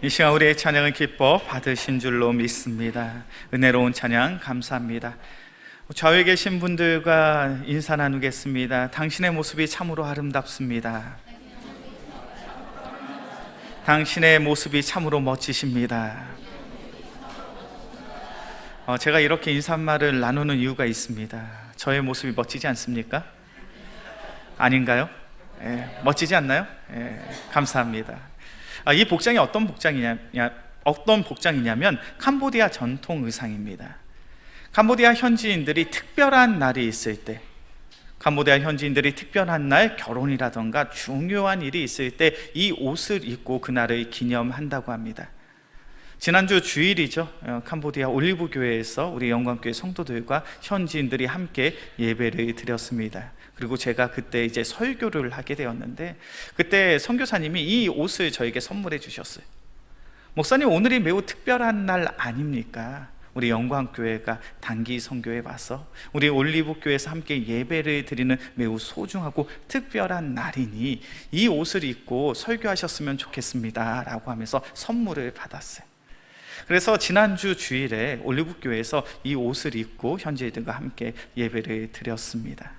이 시간 우리의 찬양을 기뻐 받으신 줄로 믿습니다. 은혜로운 찬양 감사합니다. 좌우에 계신 분들과 인사 나누겠습니다. 당신의 모습이 참으로 아름답습니다. 당신의 모습이 참으로 멋지십니다. 제가 이렇게 인사말을 나누는 이유가 있습니다. 저의 모습이 멋지지 않습니까? 아닌가요? 멋지지 않나요? 감사합니다. 이 복장이 어떤 복장이냐면 캄보디아 전통 의상입니다. 캄보디아 현지인들이 특별한 날이 있을 때, 캄보디아 현지인들이 특별한 날, 결혼이라던가 중요한 일이 있을 때 이 옷을 입고 그날을 기념한다고 합니다. 지난주 주일이죠. 캄보디아 올리브 교회에서 우리 영광교회 성도들과 현지인들이 함께 예배를 드렸습니다. 그리고 제가 그때 이제 설교를 하게 되었는데, 그때 선교사님이 이 옷을 저에게 선물해 주셨어요. 목사님, 오늘이 매우 특별한 날 아닙니까? 우리 영광교회가 단기 선교에 와서 우리 올리브교회에서 함께 예배를 드리는 매우 소중하고 특별한 날이니 이 옷을 입고 설교하셨으면 좋겠습니다 라고 하면서 선물을 받았어요. 그래서 지난주 주일에 올리브교회에서 이 옷을 입고 현지인들과 함께 예배를 드렸습니다.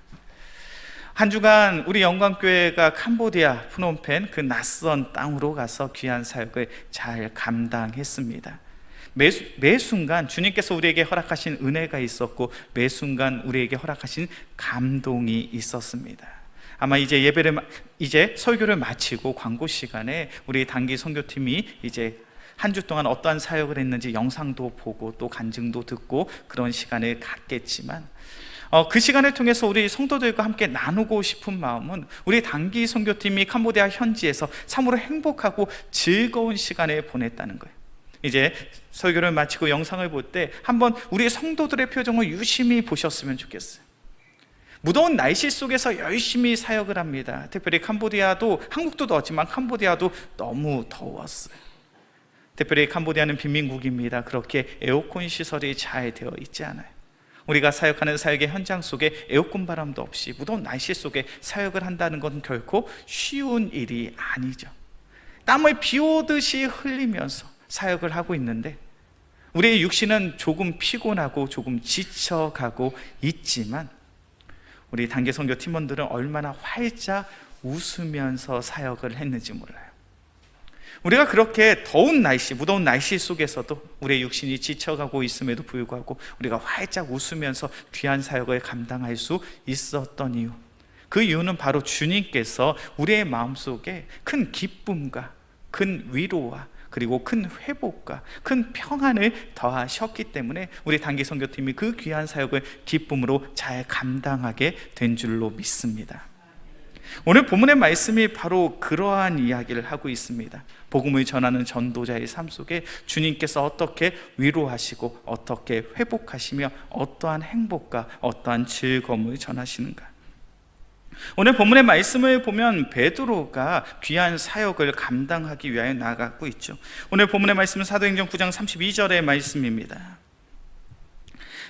한 주간 우리 영광교회가 캄보디아 프놈펜 그 낯선 땅으로 가서 귀한 사역을 잘 감당했습니다. 매 순간 주님께서 우리에게 허락하신 은혜가 있었고, 매 순간 우리에게 허락하신 감동이 있었습니다. 아마 이제 설교를 마치고 광고 시간에 우리 단기 선교팀이 이제 한 주 동안 어떠한 사역을 했는지 영상도 보고 또 간증도 듣고 그런 시간을 갖겠지만, 그 시간을 통해서 우리 성도들과 함께 나누고 싶은 마음은 우리 단기 선교팀이 캄보디아 현지에서 참으로 행복하고 즐거운 시간을 보냈다는 거예요. 이제 설교를 마치고 영상을 볼 때 한번 우리 성도들의 표정을 유심히 보셨으면 좋겠어요. 무더운 날씨 속에서 열심히 사역을 합니다. 특별히 캄보디아도, 한국도 더웠지만 캄보디아도 너무 더웠어요. 특별히 캄보디아는 빈민국입니다. 그렇게 에어컨 시설이 잘 되어 있지 않아요. 우리가 사역하는 사역의 현장 속에 에어컨 바람도 없이 무더운 날씨 속에 사역을 한다는 건 결코 쉬운 일이 아니죠. 땀을 비 오듯이 흘리면서 사역을 하고 있는데 우리의 육신은 조금 피곤하고 조금 지쳐가고 있지만 우리 단기 선교 팀원들은 얼마나 활짝 웃으면서 사역을 했는지 몰라요. 우리가 그렇게 더운 날씨, 무더운 날씨 속에서도 우리의 육신이 지쳐가고 있음에도 불구하고 우리가 활짝 웃으면서 귀한 사역을 감당할 수 있었던 이유, 그 이유는 바로 주님께서 우리의 마음속에 큰 기쁨과 큰 위로와 그리고 큰 회복과 큰 평안을 더하셨기 때문에 우리 단기 선교팀이 그 귀한 사역을 기쁨으로 잘 감당하게 된 줄로 믿습니다. 오늘 본문의 말씀이 바로 그러한 이야기를 하고 있습니다. 복음을 전하는 전도자의 삶 속에 주님께서 어떻게 위로하시고 어떻게 회복하시며 어떠한 행복과 어떠한 즐거움을 전하시는가. 오늘 본문의 말씀을 보면 베드로가 귀한 사역을 감당하기 위하여 나아가고 있죠. 오늘 본문의 말씀은 사도행전 9장 32절의 말씀입니다.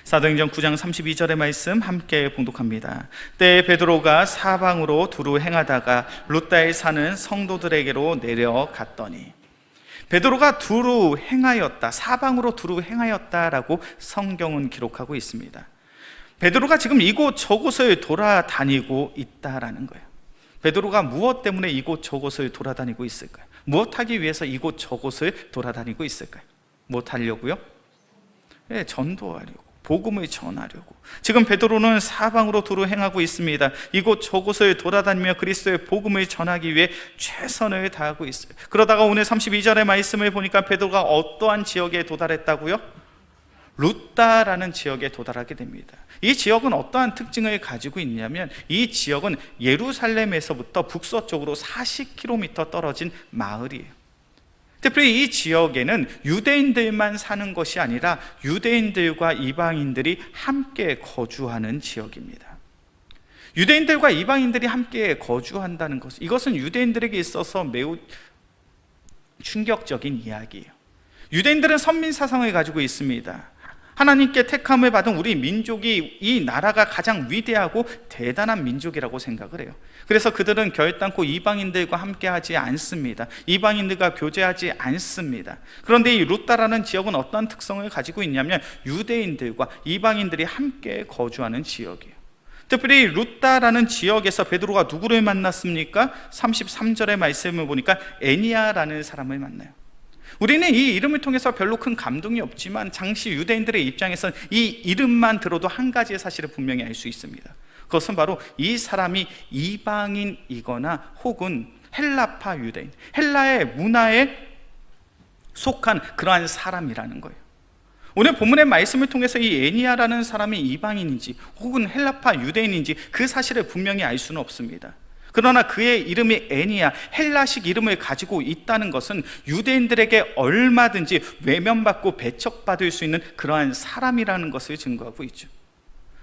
사도행전 9장 32절의 말씀 함께 봉독합니다. 때에 베드로가 사방으로 두루 행하다가 룻다에 사는 성도들에게로 내려갔더니, 베드로가 두루 행하였다, 사방으로 두루 행하였다라고 성경은 기록하고 있습니다. 베드로가 지금 이곳 저곳을 돌아다니고 있다라는 거예요. 베드로가 무엇 때문에 이곳 저곳을 돌아다니고 있을까요? 무엇 하기 위해서 이곳 저곳을 돌아다니고 있을까요? 무엇 하려고요? 전도하려고, 복음을 전하려고. 지금 베드로는 사방으로 두루 행하고 있습니다. 이곳 저곳을 돌아다니며 그리스도의 복음을 전하기 위해 최선을 다하고 있어요. 그러다가 오늘 32절의 말씀을 보니까 베드로가 어떠한 지역에 도달했다고요? 룻다라는 지역에 도달하게 됩니다. 이 지역은 어떠한 특징을 가지고 있냐면, 이 지역은 예루살렘에서부터 북서쪽으로 40km 떨어진 마을이에요. 특별히 이 지역에는 유대인들만 사는 것이 아니라 유대인들과 이방인들이 함께 거주하는 지역입니다. 유대인들과 이방인들이 함께 거주한다는 것, 이것은 유대인들에게 있어서 매우 충격적인 이야기예요. 유대인들은 선민 사상을 가지고 있습니다. 하나님께 택함을 받은 우리 민족이 이 나라가 가장 위대하고 대단한 민족이라고 생각을 해요. 그래서 그들은 결단코 이방인들과 함께하지 않습니다. 이방인들과 교제하지 않습니다. 그런데 이 루다라는 지역은 어떤 특성을 가지고 있냐면 유대인들과 이방인들이 함께 거주하는 지역이에요. 특별히 루다라는 지역에서 베드로가 누구를 만났습니까? 33절의 말씀을 보니까 애니야라는 사람을 만나요. 우리는 이 이름을 통해서 별로 큰 감동이 없지만 당시 유대인들의 입장에서는 이 이름만 들어도 한 가지의 사실을 분명히 알 수 있습니다. 그것은 바로 이 사람이 이방인이거나 혹은 헬라파 유대인, 헬라의 문화에 속한 그러한 사람이라는 거예요. 오늘 본문의 말씀을 통해서 이 애니야라는 사람이 이방인인지 혹은 헬라파 유대인인지 그 사실을 분명히 알 수는 없습니다. 그러나 그의 이름이 애니야, 헬라식 이름을 가지고 있다는 것은 유대인들에게 얼마든지 외면받고 배척받을 수 있는 그러한 사람이라는 것을 증거하고 있죠.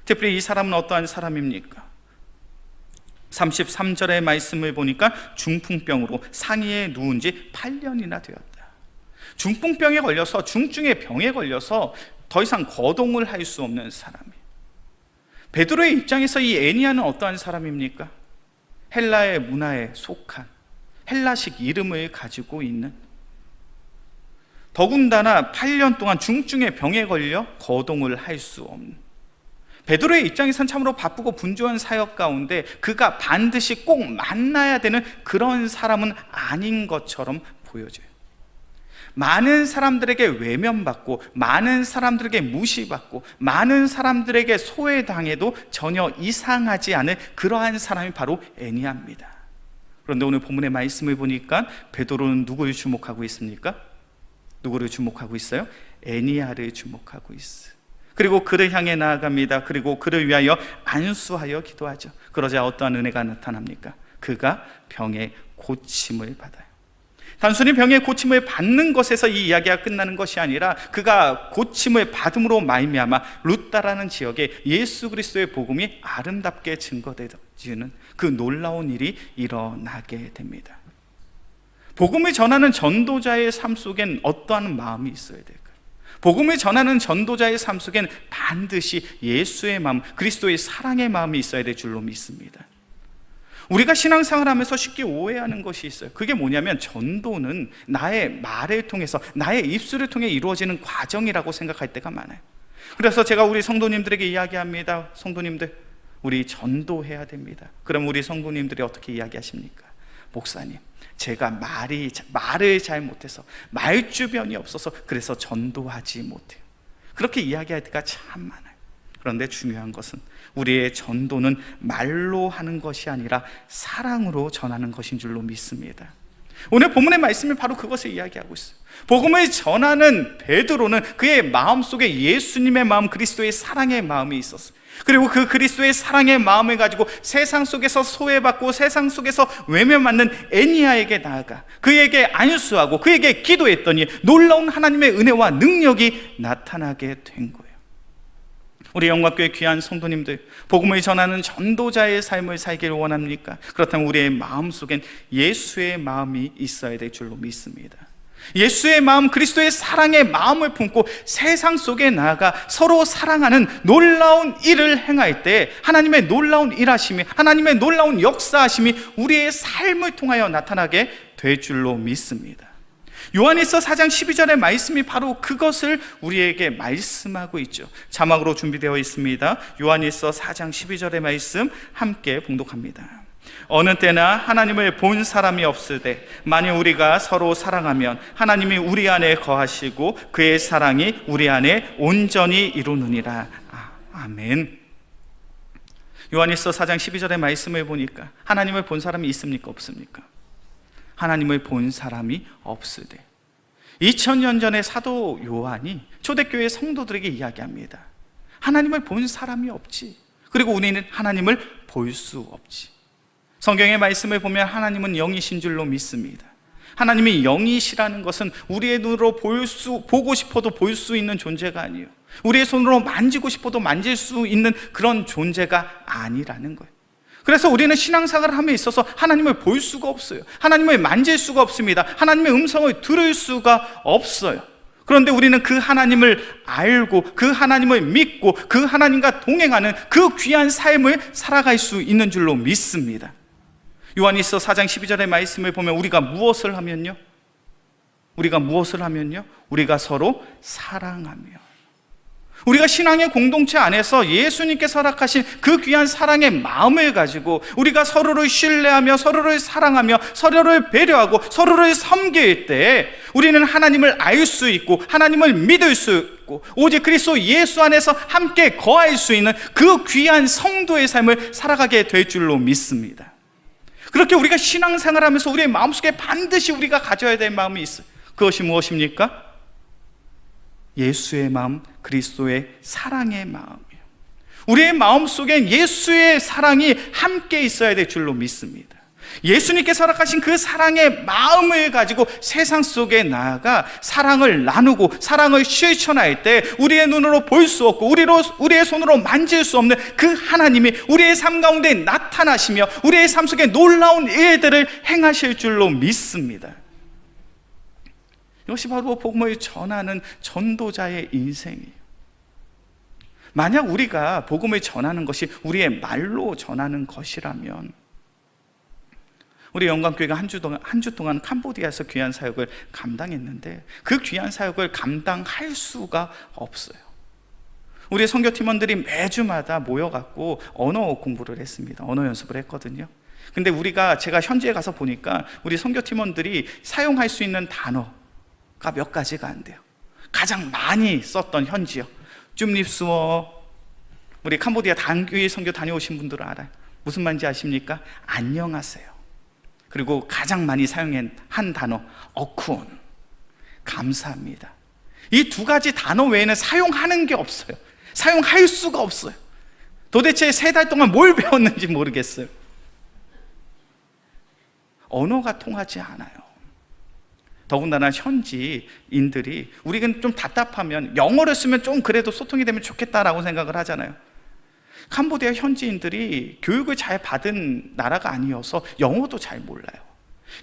특별히 이 사람은 어떠한 사람입니까? 33절의 말씀을 보니까 중풍병으로 상의에 누운 지 8년이나 되었다. 중풍병에 걸려서, 중증의 병에 걸려서 더 이상 거동을 할 수 없는 사람이에요. 베드로의 입장에서 이 애니야는 어떠한 사람입니까? 헬라의 문화에 속한 헬라식 이름을 가지고 있는, 더군다나 8년 동안 중증의 병에 걸려 거동을 할 수 없는, 베드로의 입장에선 참으로 바쁘고 분주한 사역 가운데 그가 반드시 꼭 만나야 되는 그런 사람은 아닌 것처럼 보여져요. 많은 사람들에게 외면받고 많은 사람들에게 무시받고 많은 사람들에게 소외당해도 전혀 이상하지 않은 그러한 사람이 바로 애니야입니다. 그런데 오늘 본문의 말씀을 보니까 베드로는 누구를 주목하고 있습니까? 누구를 주목하고 있어요? 애니야를 주목하고 있어요. 그리고 그를 향해 나아갑니다. 그리고 그를 위하여 안수하여 기도하죠. 그러자 어떠한 은혜가 나타납니까? 그가 병의 고침을 받아요. 단순히 병의 고침을 받는 것에서 이 이야기가 끝나는 것이 아니라 그가 고침을 받음으로 말미암아 루다라는 지역에 예수 그리스도의 복음이 아름답게 증거되어지는 그 놀라운 일이 일어나게 됩니다. 복음을 전하는 전도자의 삶 속엔 어떠한 마음이 있어야 될까요? 복음을 전하는 전도자의 삶 속엔 반드시 예수의 마음, 그리스도의 사랑의 마음이 있어야 될 줄로 믿습니다. 우리가 신앙생활 하면서 쉽게 오해하는 것이 있어요. 그게 뭐냐면 전도는 나의 말을 통해서, 나의 입술을 통해 이루어지는 과정이라고 생각할 때가 많아요. 그래서 제가 우리 성도님들에게 이야기합니다. 성도님들, 우리 전도해야 됩니다. 그럼 우리 성도님들이 어떻게 이야기하십니까? 목사님, 제가 말을 잘 못해서, 말주변이 없어서 그래서 전도하지 못해요. 그렇게 이야기할 때가 참 많아요. 그런데 중요한 것은 우리의 전도는 말로 하는 것이 아니라 사랑으로 전하는 것인 줄로 믿습니다. 오늘 본문의 말씀이 바로 그것을 이야기하고 있어요. 복음을 전하는 베드로는 그의 마음속에 예수님의 마음, 그리스도의 사랑의 마음이 있었어요. 그리고 그 그리스도의 사랑의 마음을 가지고 세상 속에서 소외받고 세상 속에서 외면받는 애니야에게 나아가 그에게 안수하고 그에게 기도했더니 놀라운 하나님의 은혜와 능력이 나타나게 된 거예요. 우리 영광교회 귀한 성도님들, 복음을 전하는 전도자의 삶을 살기를 원합니까? 그렇다면 우리의 마음속엔 예수의 마음이 있어야 될 줄로 믿습니다. 예수의 마음, 그리스도의 사랑의 마음을 품고 세상 속에 나아가 서로 사랑하는 놀라운 일을 행할 때 하나님의 놀라운 일하심이, 하나님의 놀라운 역사하심이 우리의 삶을 통하여 나타나게 될 줄로 믿습니다. 요한일서 4장 12절의 말씀이 바로 그것을 우리에게 말씀하고 있죠. 자막으로 준비되어 있습니다. 요한일서 4장 12절의 말씀 함께 봉독합니다. 어느 때나 하나님을 본 사람이 없을 때 만일 우리가 서로 사랑하면 하나님이 우리 안에 거하시고 그의 사랑이 우리 안에 온전히 이루느니라. 아멘. 요한일서 4장 12절의 말씀을 보니까 하나님을 본 사람이 있습니까? 없습니까? 하나님을 본 사람이 없을 때 2000년 전에 사도 요한이 초대교회 성도들에게 이야기합니다. 하나님을 본 사람이 없지. 그리고 우리는 하나님을 볼 수 없지. 성경의 말씀을 보면 하나님은 영이신 줄로 믿습니다. 하나님이 영이시라는 것은 우리의 눈으로 보고 싶어도 볼 수 있는 존재가 아니에요. 우리의 손으로 만지고 싶어도 만질 수 있는 그런 존재가 아니라는 거예요. 그래서 우리는 신앙생활을 함에 있어서 하나님을 볼 수가 없어요. 하나님을 만질 수가 없습니다. 하나님의 음성을 들을 수가 없어요. 그런데 우리는 그 하나님을 알고 그 하나님을 믿고 그 하나님과 동행하는 그 귀한 삶을 살아갈 수 있는 줄로 믿습니다. 요한일서 4장 12절의 말씀을 보면 우리가 무엇을 하면요? 우리가 서로 사랑하며, 우리가 신앙의 공동체 안에서 예수님께서 허락하신 그 귀한 사랑의 마음을 가지고 우리가 서로를 신뢰하며 서로를 사랑하며 서로를 배려하고 서로를 섬길 때 우리는 하나님을 알 수 있고 하나님을 믿을 수 있고 오직 그리스도 예수 안에서 함께 거할 수 있는 그 귀한 성도의 삶을 살아가게 될 줄로 믿습니다. 그렇게 우리가 신앙생활하면서 우리의 마음속에 반드시 우리가 가져야 될 마음이 있어요. 그것이 무엇입니까? 예수의 마음, 그리스도의 사랑의 마음이에요. 우리의 마음속엔 예수의 사랑이 함께 있어야 될 줄로 믿습니다. 예수님께서 허락하신 그 사랑의 마음을 가지고 세상 속에 나아가 사랑을 나누고 사랑을 실천할 때 우리의 눈으로 볼 수 없고 우리의 손으로 만질 수 없는 그 하나님이 우리의 삶 가운데 나타나시며 우리의 삶 속에 놀라운 일들을 행하실 줄로 믿습니다. 이것이 바로 복음을 전하는 전도자의 인생이에요. 만약 우리가 복음을 전하는 것이 우리의 말로 전하는 것이라면 우리 영광교회가 한 주 동안 캄보디아에서 귀한 사역을 감당했는데 그 귀한 사역을 감당할 수가 없어요. 우리 선교팀원들이 매주마다 모여갖고 언어 공부를 했습니다. 언어 연습을 했거든요. 근데 제가 현지에 가서 보니까 우리 선교팀원들이 사용할 수 있는 단어가 몇 가지가 안 돼요. 가장 많이 썼던 현지어 쭌립스워, 우리 캄보디아 단교회 선교 다녀오신 분들은 알아요. 무슨 말인지 아십니까? 안녕하세요. 그리고 가장 많이 사용한 단어 어쿠온, 감사합니다. 이 두 가지 단어 외에는 사용하는 게 없어요. 사용할 수가 없어요. 도대체 3달 동안 뭘 배웠는지 모르겠어요. 언어가 통하지 않아요. 더군다나 현지인들이 우리가 좀 답답하면 영어를 쓰면 좀 그래도 소통이 되면 좋겠다라고 생각을 하잖아요. 캄보디아 현지인들이 교육을 잘 받은 나라가 아니어서 영어도 잘 몰라요.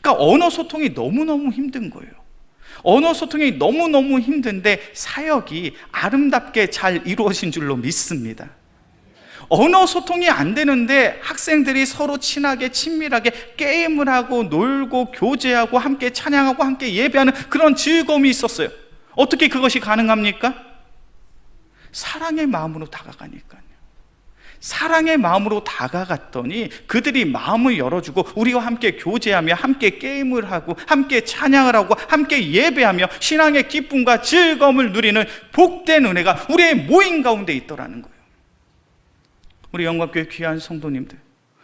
그러니까 언어 소통이 너무너무 힘든 거예요. 언어 소통이 너무너무 힘든데 사역이 아름답게 잘 이루어진 줄로 믿습니다. 언어 소통이 안 되는데 학생들이 서로 친하게 친밀하게 게임을 하고 놀고 교제하고 함께 찬양하고 함께 예배하는 그런 즐거움이 있었어요. 어떻게 그것이 가능합니까? 사랑의 마음으로 다가가니까요. 사랑의 마음으로 다가갔더니 그들이 마음을 열어주고 우리와 함께 교제하며 함께 게임을 하고 함께 찬양을 하고 함께 예배하며 신앙의 기쁨과 즐거움을 누리는 복된 은혜가 우리의 모임 가운데 있더라는 거예요. 우리 영광교회 귀한 성도님들,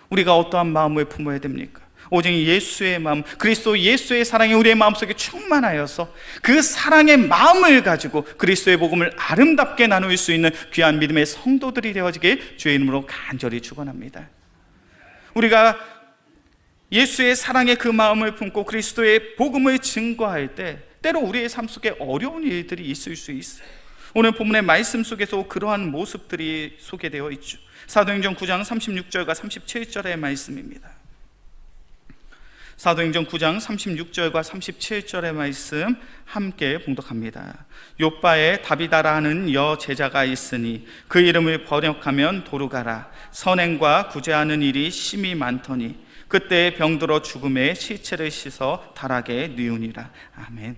우리가 어떠한 마음을 품어야 됩니까? 오직 예수의 마음, 그리스도 예수의 사랑이 우리의 마음속에 충만하여서 그 사랑의 마음을 가지고 그리스도의 복음을 아름답게 나눌 수 있는 귀한 믿음의 성도들이 되어지길 주의 이름으로 간절히 축원합니다. 우리가 예수의 사랑의 그 마음을 품고 그리스도의 복음을 증거할 때 때로 우리의 삶 속에 어려운 일들이 있을 수 있어요. 오늘 본문의 말씀 속에서 그러한 모습들이 소개되어 있죠. 사도행전 9장 36절과 37절의 말씀입니다. 사도행전 9장 36절과 37절의 말씀 함께 봉독합니다. 요빠에 다비다라는 여제자가 있으니 그 이름을 번역하면 도르가라. 선행과 구제하는 일이 심히 많더니 그때 병들어 죽음에 시체를 씻어 다락에 뉘우니라. 아멘.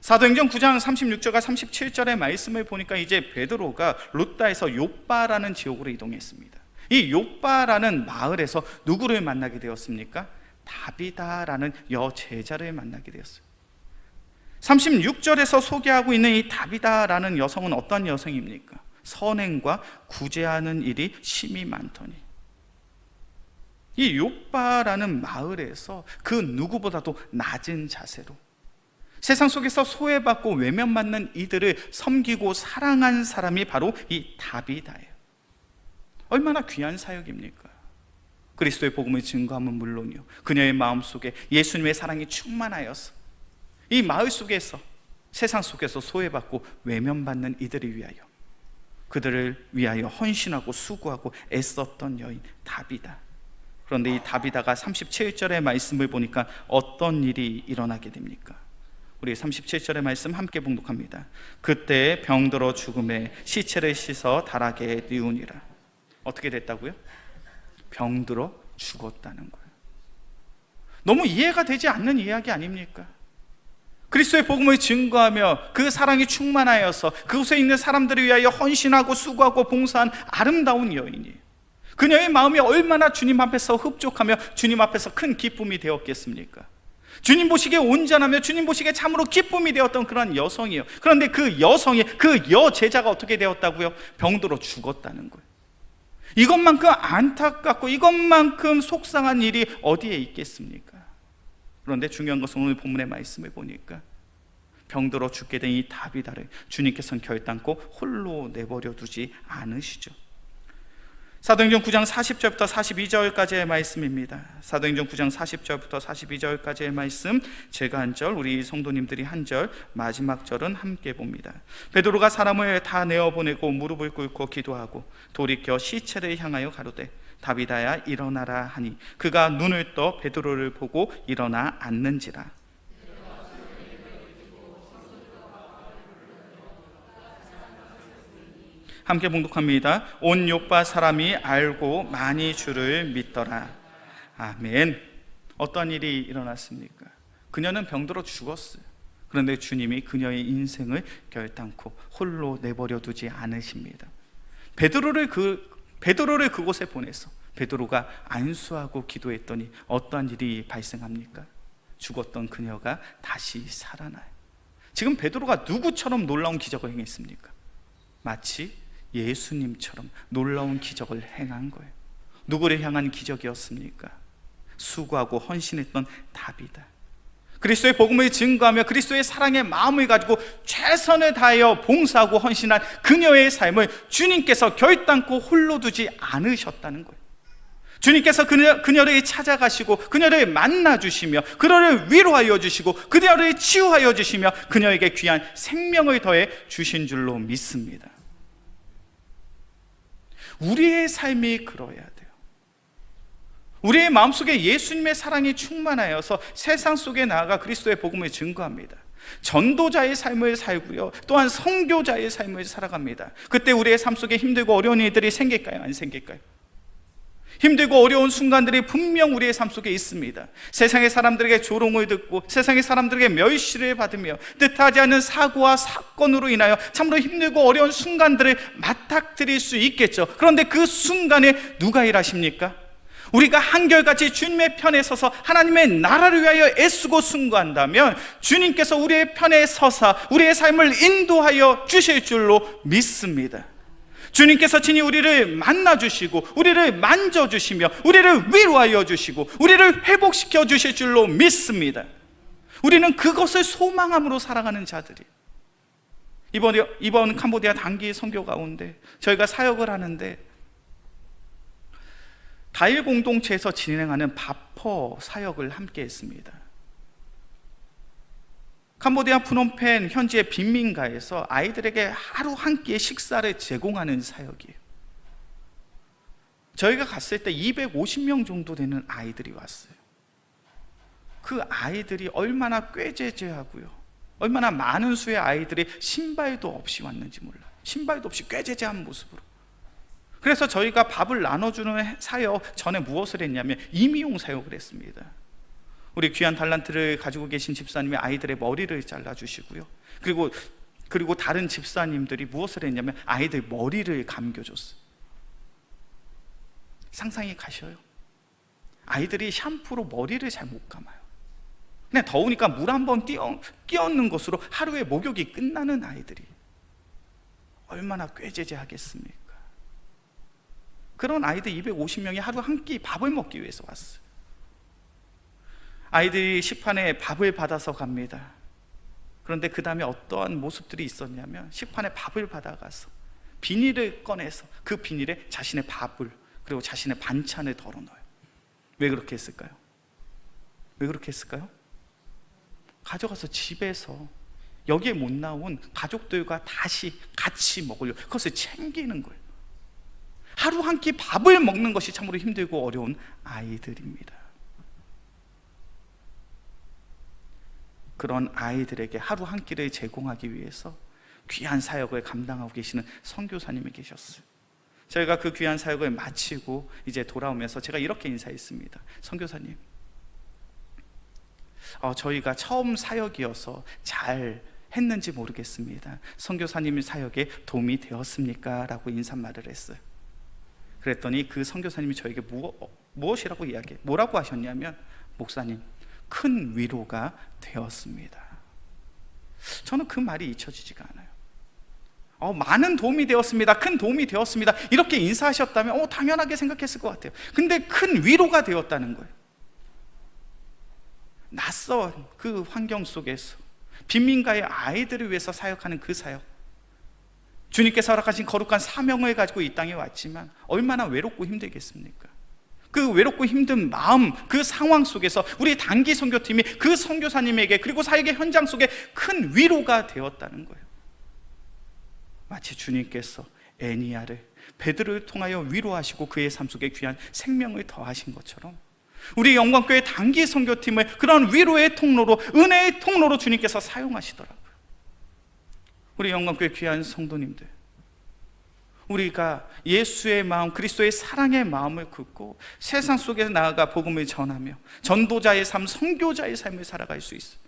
사도행전 9장 36절과 37절의 말씀을 보니까 이제 베드로가 루다에서 요빠라는 지역으로 이동했습니다. 이 요빠라는 마을에서 누구를 만나게 되었습니까? 다비다라는 여제자를 만나게 되었어요. 36절에서 소개하고 있는 이 다비다라는 여성은 어떤 여성입니까? 선행과 구제하는 일이 심히 많더니, 이 요빠라는 마을에서 그 누구보다도 낮은 자세로 세상 속에서 소외받고 외면받는 이들을 섬기고 사랑한 사람이 바로 이 다비다예요. 얼마나 귀한 사역입니까? 그리스도의 복음을 증거하면 물론이요, 그녀의 마음속에 예수님의 사랑이 충만하여서 이 마을 속에서 세상 속에서 소외받고 외면받는 이들을 위하여, 그들을 위하여 헌신하고 수고하고 애썼던 여인 다비다. 그런데 이 다비다가 37절의 말씀을 보니까 어떤 일이 일어나게 됩니까? 우리 37절의 말씀 함께 봉독합니다. 그때 병들어 죽음에 시체를 씻어 다락에 뉘우니라. 어떻게 됐다고요? 병들어 죽었다는 거예요. 너무 이해가 되지 않는 이야기 아닙니까? 그리스도의 복음을 증거하며 그 사랑이 충만하여서 그곳에 있는 사람들을 위하여 헌신하고 수고하고 봉사한 아름다운 여인이에요. 그녀의 마음이 얼마나 주님 앞에서 흡족하며 주님 앞에서 큰 기쁨이 되었겠습니까? 주님 보시기에 온전하며 주님 보시기에 참으로 기쁨이 되었던 그런 여성이에요. 그런데 그 여성이, 그 여제자가 어떻게 되었다고요? 병들어 죽었다는 거예요. 이것만큼 안타깝고 이것만큼 속상한 일이 어디에 있겠습니까? 그런데 중요한 것은 오늘 본문의 말씀을 보니까 병들어 죽게 된 이 다비다를 주님께서는 결단코 홀로 내버려 두지 않으시죠. 사도행전 9장 40절부터 42절까지의 말씀입니다. 사도행전 9장 40절부터 42절까지의 말씀, 제가 한 절, 우리 성도님들이 한 절, 마지막 절은 함께 봅니다. 베드로가 사람을 다 내어보내고 무릎을 꿇고 기도하고 돌이켜 시체를 향하여 가로되 다비다야 일어나라 하니 그가 눈을 떠 베드로를 보고 일어나 앉는지라. 함께 봉독합니다. 온 요파 사람이 알고 많이 주를 믿더라. 아멘. 어떤 일이 일어났습니까? 그녀는 병들어 죽었어요. 그런데 주님이 그녀의 인생을 결단코 홀로 내버려 두지 않으십니다. 베드로를 그곳에 보내서 베드로가 안수하고 기도했더니 어떠한 일이 발생합니까? 죽었던 그녀가 다시 살아나요. 지금 베드로가 누구처럼 놀라운 기적을 행했습니까? 마치 예수님처럼 놀라운 기적을 행한 거예요. 누구를 향한 기적이었습니까? 수고하고 헌신했던 다비다. 그리스도의 복음을 증거하며 그리스도의 사랑의 마음을 가지고 최선을 다하여 봉사하고 헌신한 그녀의 삶을 주님께서 결단코 홀로 두지 않으셨다는 거예요. 주님께서 그녀를 찾아가시고 그녀를 만나주시며 그녀를 위로하여 주시고 그녀를 치유하여 주시며 그녀에게 귀한 생명을 더해 주신 줄로 믿습니다. 우리의 삶이 그러해야 돼요. 우리의 마음속에 예수님의 사랑이 충만하여서 세상 속에 나아가 그리스도의 복음을 증거합니다. 전도자의 삶을 살고요, 또한 선교자의 삶을 살아갑니다. 그때 우리의 삶 속에 힘들고 어려운 일들이 생길까요? 안 생길까요? 힘들고 어려운 순간들이 분명 우리의 삶 속에 있습니다. 세상의 사람들에게 조롱을 듣고 세상의 사람들에게 멸시를 받으며 뜻하지 않은 사고와 사건으로 인하여 참으로 힘들고 어려운 순간들을 맞닥뜨릴 수 있겠죠. 그런데 그 순간에 누가 일하십니까? 우리가 한결같이 주님의 편에 서서 하나님의 나라를 위하여 애쓰고 순고한다면 주님께서 우리의 편에 서사 우리의 삶을 인도하여 주실 줄로 믿습니다. 주님께서 친히 우리를 만나주시고 우리를 만져주시며 우리를 위로하여 주시고 우리를 회복시켜 주실 줄로 믿습니다. 우리는 그것을 소망함으로 살아가는 자들이. 이번 캄보디아 단기 선교 가운데 저희가 사역을 하는데 다일 공동체에서 진행하는 바퍼 사역을 함께 했습니다. 캄보디아 프놈펜 현지의 빈민가에서 아이들에게 하루 한 끼의 식사를 제공하는 사역이에요. 저희가 갔을 때 250명 정도 되는 아이들이 왔어요. 그 아이들이 얼마나 꾀죄죄하고요, 얼마나 많은 수의 아이들이 신발도 없이 왔는지 몰라요. 신발도 없이 꾀죄죄한 모습으로. 그래서 저희가 밥을 나눠주는 사역 전에 무엇을 했냐면 임의용 사역을 했습니다. 우리 귀한 달란트를 가지고 계신 집사님이 아이들의 머리를 잘라주시고요, 그리고 다른 집사님들이 무엇을 했냐면 아이들 머리를 감겨줬어요. 상상이 가셔요? 아이들이 샴푸로 머리를 잘 못 감아요. 그냥 더우니까 물 한번 끼얹는 것으로 하루의 목욕이 끝나는 아이들이 얼마나 꾀죄죄하겠습니까? 그런 아이들 250명이 하루 한 끼 밥을 먹기 위해서 왔어요. 아이들이 식판에 밥을 받아서 갑니다. 그런데 그 다음에 어떠한 모습들이 있었냐면 식판에 밥을 받아가서 비닐을 꺼내서 그 비닐에 자신의 밥을 그리고 자신의 반찬을 덜어넣어요. 왜 그렇게 했을까요? 왜 그렇게 했을까요? 가져가서 집에서 여기에 못 나온 가족들과 다시 같이 먹으려고 그것을 챙기는 거예요. 하루 한 끼 밥을 먹는 것이 참으로 힘들고 어려운 아이들입니다. 그런 아이들에게 하루 한 끼를 제공하기 위해서 귀한 사역을 감당하고 계시는 선교사님이 계셨어요. 저희가 그 귀한 사역을 마치고 이제 돌아오면서 제가 이렇게 인사했습니다. 선교사님, 저희가 처음 사역이어서 잘 했는지 모르겠습니다. 선교사님 사역에 도움이 되었습니까? 라고 인사말을 했어요. 그랬더니 그 선교사님이 저에게 뭐라고 하셨냐면, 목사님, 큰 위로가 되었습니다. 저는 그 말이 잊혀지지가 않아요. 많은 도움이 되었습니다, 큰 도움이 되었습니다, 이렇게 인사하셨다면 당연하게 생각했을 것 같아요. 근데 큰 위로가 되었다는 거예요. 낯선 그 환경 속에서 빈민가의 아이들을 위해서 사역하는 그 사역, 주님께서 허락하신 거룩한 사명을 가지고 이 땅에 왔지만 얼마나 외롭고 힘들겠습니까? 그 외롭고 힘든 마음, 그 상황 속에서 우리 단기 선교팀이 그 선교사님에게, 그리고 사역의 현장 속에 큰 위로가 되었다는 거예요. 마치 주님께서 애니야를, 베드로를 통하여 위로하시고 그의 삶 속에 귀한 생명을 더하신 것처럼 우리 영광교회 단기 선교팀을 그런 위로의 통로로, 은혜의 통로로 주님께서 사용하시더라고요. 우리 영광교회 귀한 성도님들, 우리가 예수의 마음, 그리스도의 사랑의 마음을 갖고 세상 속에 나아가 복음을 전하며 전도자의 삶, 선교자의 삶을 살아갈 수 있어요.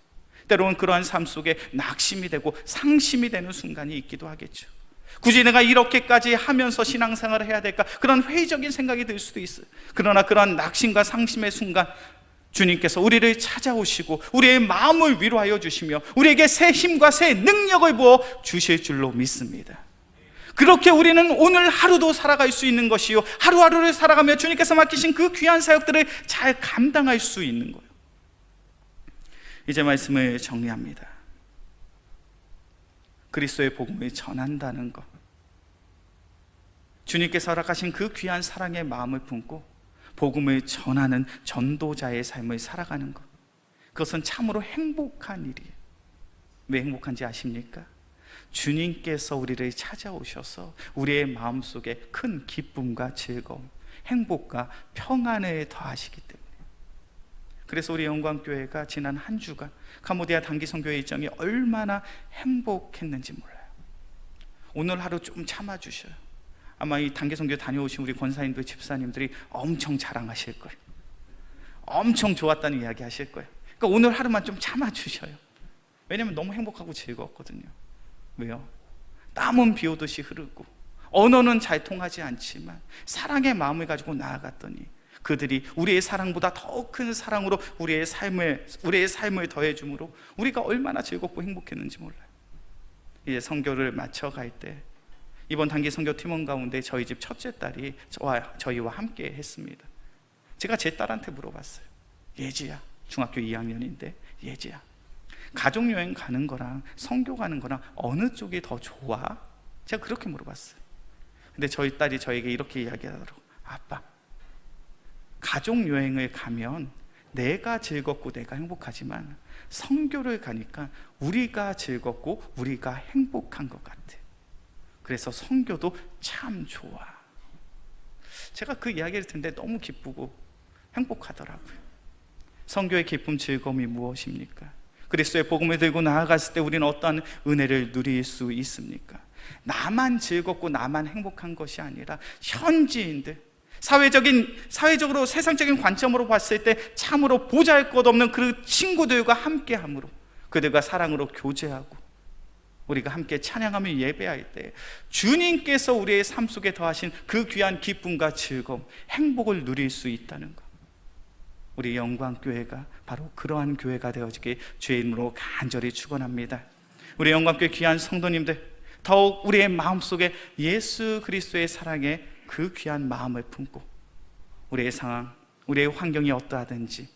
때로는 그러한 삶 속에 낙심이 되고 상심이 되는 순간이 있기도 하겠죠. 굳이 내가 이렇게까지 하면서 신앙생활을 해야 될까, 그런 회의적인 생각이 들 수도 있어요. 그러나 그런 낙심과 상심의 순간 주님께서 우리를 찾아오시고 우리의 마음을 위로하여 주시며 우리에게 새 힘과 새 능력을 부어 주실 줄로 믿습니다. 그렇게 우리는 오늘 하루도 살아갈 수 있는 것이요, 하루하루를 살아가며 주님께서 맡기신 그 귀한 사역들을 잘 감당할 수 있는 거예요. 이제 말씀을 정리합니다. 그리스도의 복음을 전한다는 것, 주님께서 허락하신 그 귀한 사랑의 마음을 품고 복음을 전하는 전도자의 삶을 살아가는 것, 그것은 참으로 행복한 일이에요. 왜 행복한지 아십니까? 주님께서 우리를 찾아오셔서 우리의 마음속에 큰 기쁨과 즐거움, 행복과 평안을 더하시기 때문에. 그래서 우리 영광교회가 지난 한 주간 캄보디아 단기 선교회 일정이 얼마나 행복했는지 몰라요. 오늘 하루 좀 참아주셔요. 아마 이 단기 선교 다녀오신 우리 권사님들, 집사님들이 엄청 자랑하실 거예요. 엄청 좋았다는 이야기 하실 거예요. 그러니까 오늘 하루만 좀 참아주셔요. 왜냐면 너무 행복하고 즐거웠거든요. 왜요? 땀은 비 오듯이 흐르고 언어는 잘 통하지 않지만 사랑의 마음을 가지고 나아갔더니 그들이 우리의 사랑보다 더 큰 사랑으로 우리의 삶을 더해줌으로 우리가 얼마나 즐겁고 행복했는지 몰라요. 이제 선교를 마쳐 갈 때 이번 단기 선교 팀원 가운데 저희 집 첫째 딸이 저희와 함께 했습니다. 제가 제 딸한테 물어봤어요. 예지야, 중학교 2학년인데, 예지야, 가족여행 가는 거랑 선교 가는 거랑 어느 쪽이 더 좋아? 제가 그렇게 물어봤어요. 근데 저희 딸이 저에게 이렇게 이야기하더라고요. 아빠, 가족여행을 가면 내가 즐겁고 내가 행복하지만 선교를 가니까 우리가 즐겁고 우리가 행복한 것 같아. 그래서 선교도 참 좋아. 제가 그 이야기를 듣는데 너무 기쁘고 행복하더라고요. 선교의 기쁨, 즐거움이 무엇입니까? 그리스도의 복음을 들고 나아갔을 때 우리는 어떠한 은혜를 누릴 수 있습니까? 나만 즐겁고 나만 행복한 것이 아니라 현지인들, 사회적으로 세상적인 관점으로 봤을 때 참으로 보잘것없는 그 친구들과 함께함으로, 그들과 사랑으로 교제하고 우리가 함께 찬양하며 예배할 때 주님께서 우리의 삶 속에 더하신 그 귀한 기쁨과 즐거움, 행복을 누릴 수 있다는 것, 우리 영광교회가 바로 그러한 교회가 되어지길 주의 이름으로 간절히 축원합니다. 우리 영광교회 귀한 성도님들, 더욱 우리의 마음속에 예수 그리스도의 사랑에 그 귀한 마음을 품고 우리의 상황, 우리의 환경이 어떠하든지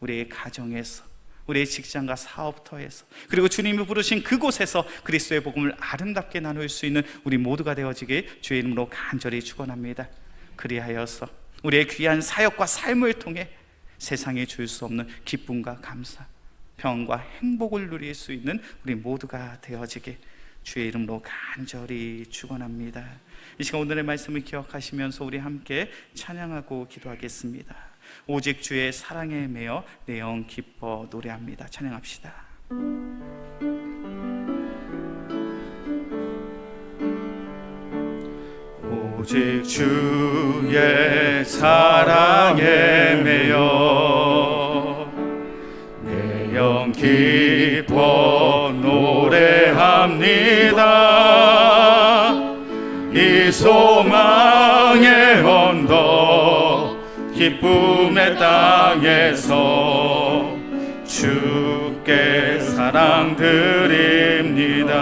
우리의 가정에서, 우리의 직장과 사업터에서, 그리고 주님이 부르신 그곳에서 그리스도의 복음을 아름답게 나눌 수 있는 우리 모두가 되어지길 주의 이름으로 간절히 축원합니다. 그리하여서 우리의 귀한 사역과 삶을 통해 세상에 줄 수 없는 기쁨과 감사, 평안과 행복을 누릴 수 있는 우리 모두가 되어지길 주의 이름으로 간절히 축원합니다. 이 시간 오늘의 말씀을 기억하시면서 우리 함께 찬양하고 기도하겠습니다. 오직 주의 사랑에 매여 내 영 기뻐 노래합니다. 찬양합시다. 오직 주의 사랑에 매여 내 영 기뻐 노래합니다. 이 소망의 언덕 기쁨의 땅에서 주께 사랑 드립니다.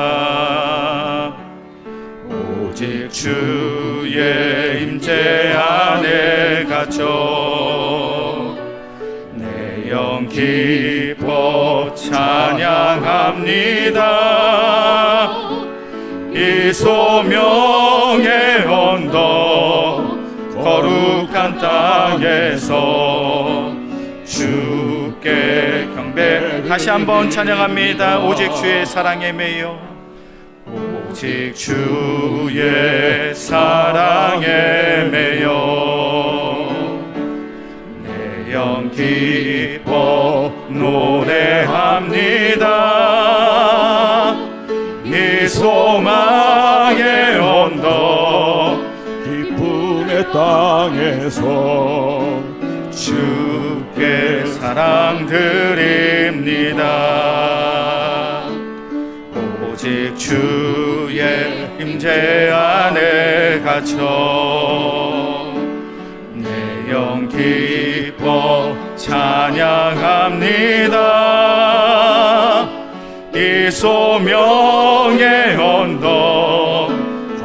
오직 주의 임재 안에 갇혀 내 영 기뻐 찬양합니다. 이 소명의 언덕 거룩한 땅에서 주께 경배. 다시 한번 찬양합니다. 오직 주의 사랑에 매여 오직 주의 사랑에 매여 내 영 기뻐 노래합니다. 이 소망의 언덕 기쁨의 땅에서 주께 사랑 드립니다. 오직 주의 임재 안에 갇혀 내 영 기뻐 찬양합니다. 이 소명의 언덕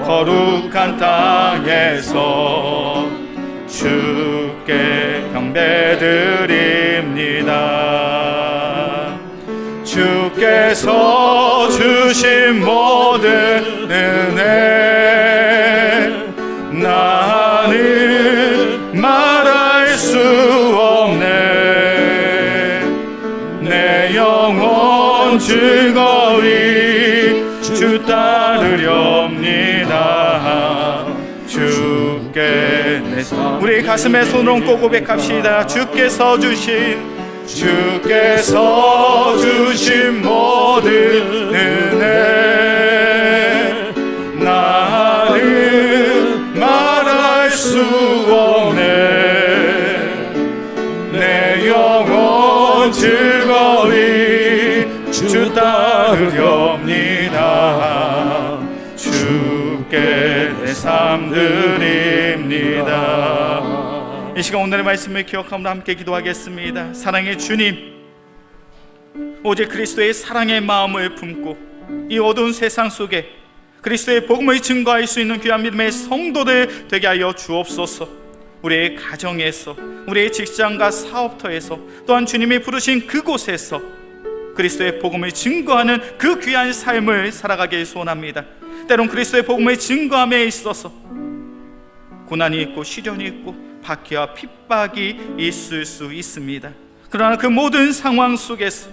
거룩한 땅에서 주께 경배드립니다. 주께서 주신 모든 은혜 나는 말할 수 없네. 내 영혼 즐거이 주 따르렵니다. 주께 내 우리 가슴에 손을 얹고 고백합시다. 주께서 주신 모든 은혜 나는 말할 수 없네. 내 영혼 즐거이 주 따르렵니다. 주께 내 삶 드립니다. 이 시간 오늘의 말씀을 기억하며 함께 기도하겠습니다. 사랑의 주님, 오직 그리스도의 사랑의 마음을 품고 이 어두운 세상 속에 그리스도의 복음을 증거할 수 있는 귀한 믿음의 성도들 되게 하여 주옵소서. 우리의 가정에서, 우리의 직장과 사업터에서, 또한 주님이 부르신 그곳에서 그리스도의 복음을 증거하는 그 귀한 삶을 살아가길 소원합니다. 때론 그리스도의 복음을 증거함에 있어서 고난이 있고 시련이 있고 박해와 핍박이 있을 수 있습니다. 그러나 그 모든 상황 속에서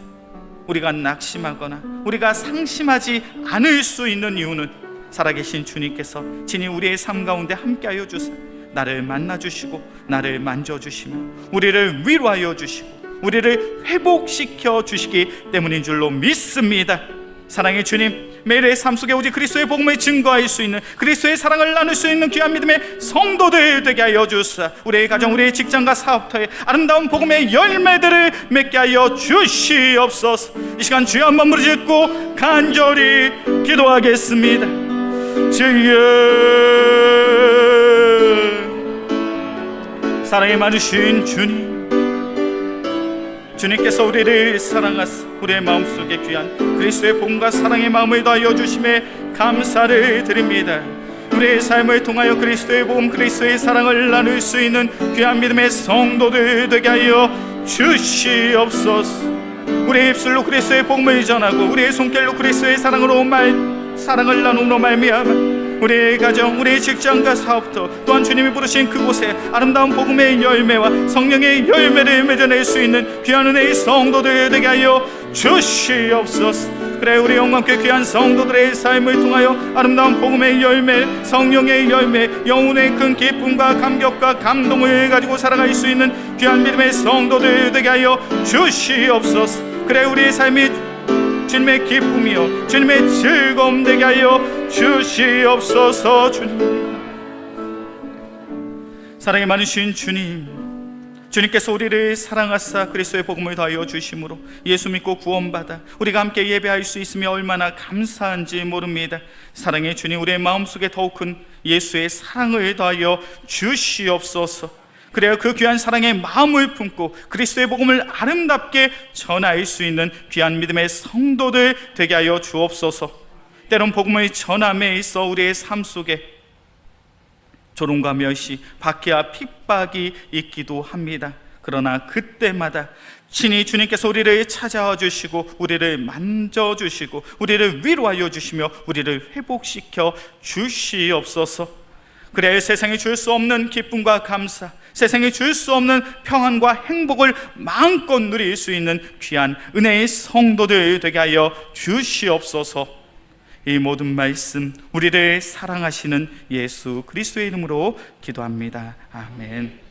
우리가 낙심하거나 우리가 상심하지 않을 수 있는 이유는 살아계신 주님께서 친히 우리의 삶 가운데 함께하여 주사 나를 만나주시고 나를 만져주시며 우리를 위로하여 주시고 우리를 회복시켜 주시기 때문인 줄로 믿습니다. 사랑의 주님, 매일의 삶 속에 오직 그리스도의 복음을 증거할 수 있는, 그리스도의 사랑을 나눌 수 있는 귀한 믿음의 성도들 되게 하여 주사 우리의 가정, 우리의 직장과 사업터에 아름다운 복음의 열매들을 맺게 하여 주시옵소서. 이 시간 주여 한번 부르짖고 간절히 기도하겠습니다. 주여, 사랑이 많으신 주님, 주님께서 우리를 사랑하사 우리의 마음속에 귀한 그리스도의 복음과 사랑의 마음을 더하여 주심에 감사를 드립니다. 우리의 삶을 통하여 그리스도의 복음, 그리스도의 사랑을 나눌 수 있는 귀한 믿음의 성도들 되게 하여 주시옵소서. 우리의 입술로 그리스도의 복음을 전하고 우리의 손길로 그리스도의 사랑을 나누므로 말미암아 우리의 가정, 우리의 직장과 사업터, 또한 주님이 부르신 그곳에 아름다운 복음의 열매와 성령의 열매를 맺어낼 수 있는 귀한 은혜의 성도들 되게 하여 주시옵소서. 그래, 우리 영광께 귀한 성도들의 삶을 통하여 아름다운 복음의 열매, 성령의 열매, 영혼의 큰 기쁨과 감격과 감동을 가지고 살아갈 수 있는 귀한 믿음의 성도들 되게 하여 주시옵소서. 그래, 우리의 삶이 주님의 기쁨이요 주님의 즐거움 되게 하여 주시옵소서. 주님, 사랑이 많으신 주님, 주님께서 우리를 사랑하사 그리스도의 복음을 더하여 주심으로 예수 믿고 구원받아 우리가 함께 예배할 수 있으며 얼마나 감사한지 모릅니다. 사랑의 주님, 우리의 마음속에 더욱 큰 예수의 사랑을 더하여 주시옵소서. 그래야 그 귀한 사랑의 마음을 품고 그리스도의 복음을 아름답게 전할 수 있는 귀한 믿음의 성도들 되게 하여 주옵소서. 때론 복음을 전함에 있어 우리의 삶 속에 조롱과 멸시, 박해와 핍박이 있기도 합니다. 그러나 그때마다 친히 주님께서 우리를 찾아와 주시고 우리를 만져주시고 우리를 위로하여 주시며 우리를 회복시켜 주시옵소서. 그래야 세상이 줄 수 없는 기쁨과 감사, 세상이 줄 수 없는 평안과 행복을 마음껏 누릴 수 있는 귀한 은혜의 성도들 되게 하여 주시옵소서. 이 모든 말씀 우리를 사랑하시는 예수 그리스도의 이름으로 기도합니다. 아멘.